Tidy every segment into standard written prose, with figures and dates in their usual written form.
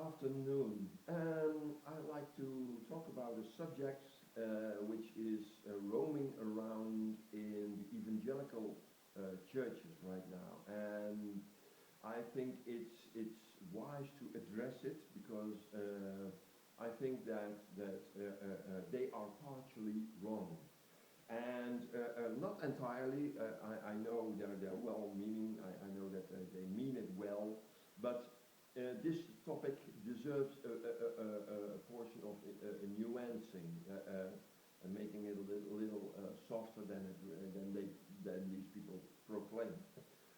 afternoon. I'd like to talk about a subject which is roaming around in the evangelical churches right now, and I think it's wise to address it because I think that they are partially wrong. And not entirely. I know they're well-meaning. I know that they mean it well, but this topic deserves a portion of nuancing, making it a little softer than these people proclaim.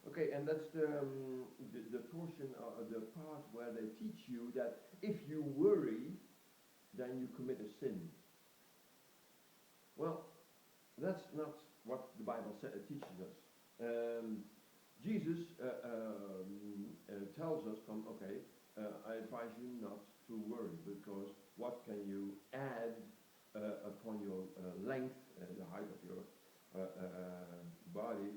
Okay, and that's the portion, the part where they teach you that if you worry, then you commit a sin. Well, that's not what the Bible teaches us. Jesus tells us, I advise you not to worry, because what can you add upon your length, the height of your body,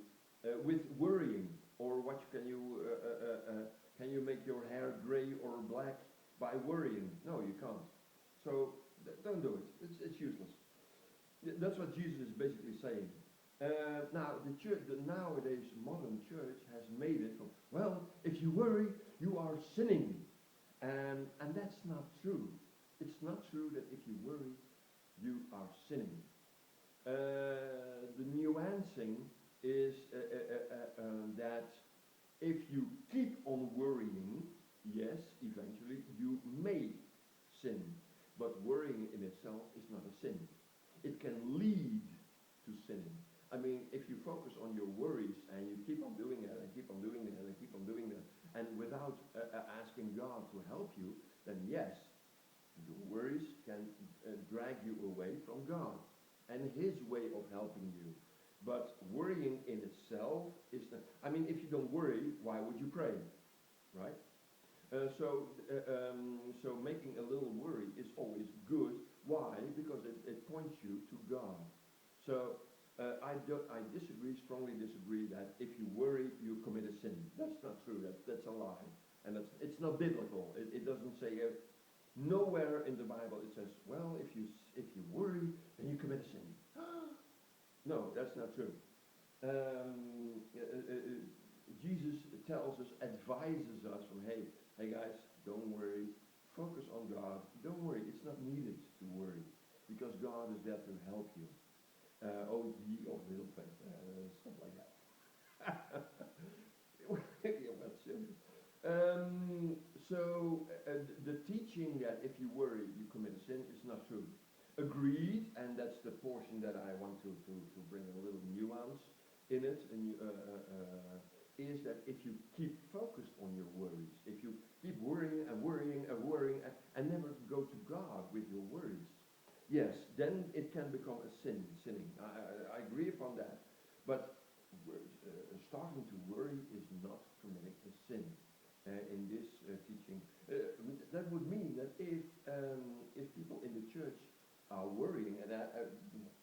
with worrying? Or what can you make your hair gray or black by worrying? No, you can't. So don't do it. It's useless. That's what Jesus is basically saying. Now, the nowadays modern church has made it from, well, if you worry, you are sinning. And that's not true. It's not true that if you worry, you are sinning. The nuancing is that if you keep on worrying, yes, eventually you may sin. But worrying in itself is not a sin. It can lead to sinning. I mean, if you focus on your worries and you keep on doing that and keep on doing that and keep on doing that, and without asking God to help you, then yes, your worries can drag you away from God and His way of helping you. But worrying in itself is not, I mean, if you don't worry, why would you pray? Right? So making a little worry is always good. Why? Because it points you to God. So I strongly disagree that if you worry, you commit a sin. That's not true. That's a lie. And it's not biblical. It doesn't say, nowhere in the Bible it says, well, if you worry, then you commit a sin. No, that's not true. Jesus tells us, advises us from, hey guys, don't worry. Focus on God. Don't worry. It's not needed to worry because God is there to help you. Oh, ye of little faith. Stuff like that. Yeah, that's serious. The teaching that if you worry, you commit a sin is not true. Agreed, and that's the portion that I want to bring a little nuance in it, is that if you keep focused on your worries, if you keep worrying and worrying and worrying and never go to God with your worries, yes, then it can become a sinning. I agree upon that. But starting to worry is not committing a sin in this teaching. That would mean that if people in the church are worrying, and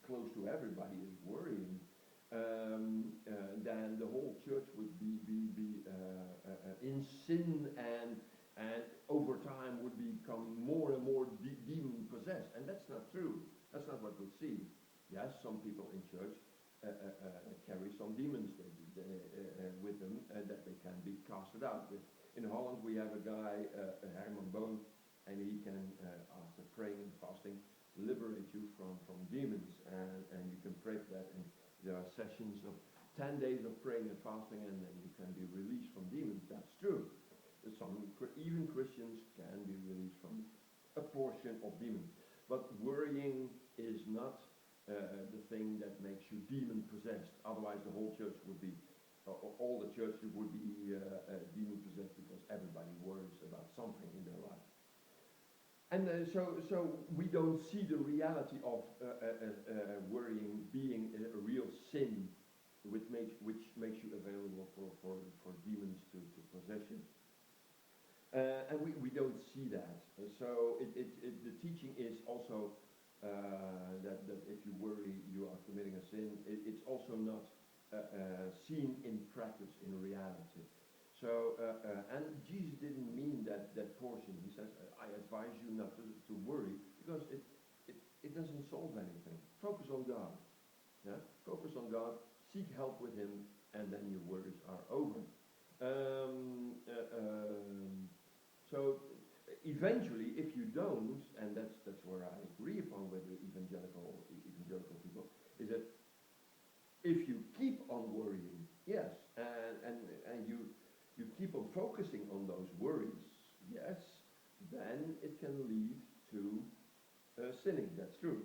close to everybody is worrying, then the whole church would be in sin and over time would become more and more demon possessed. And that's not true. That's not what we see. Yes, some people in church carry some demons with them that they can be casted out with. In Holland we have a guy, Herman Boon, and he can, after praying and fasting, liberate you from demons. And you can pray for that. And there are sessions of 10 days of praying and fasting, and then you can be released from demons. That's true. Even Christians can be released from a portion of demons. But worrying is not the thing that makes you demon-possessed. Otherwise the whole church would be, all the churches would be demon-possessed because everybody worries about something in their life. And so we don't see the reality of worrying being a real sin, which makes you available for demons to possess you. And we don't see that. So the teaching is also that if you worry, you are committing a sin. It's also not seen in practice, in reality. So, and Jesus didn't mean that portion. He says, I advise you not to worry, because it doesn't solve anything. Focus on God. Yeah? Focus on God, seek help with Him, and then your worries are over. So eventually, if you don't, and that's where I agree upon with the evangelical people, is that if you keep on worrying, yes, and you keep on focusing on those worries, yes, then it can lead to sinning. That's true.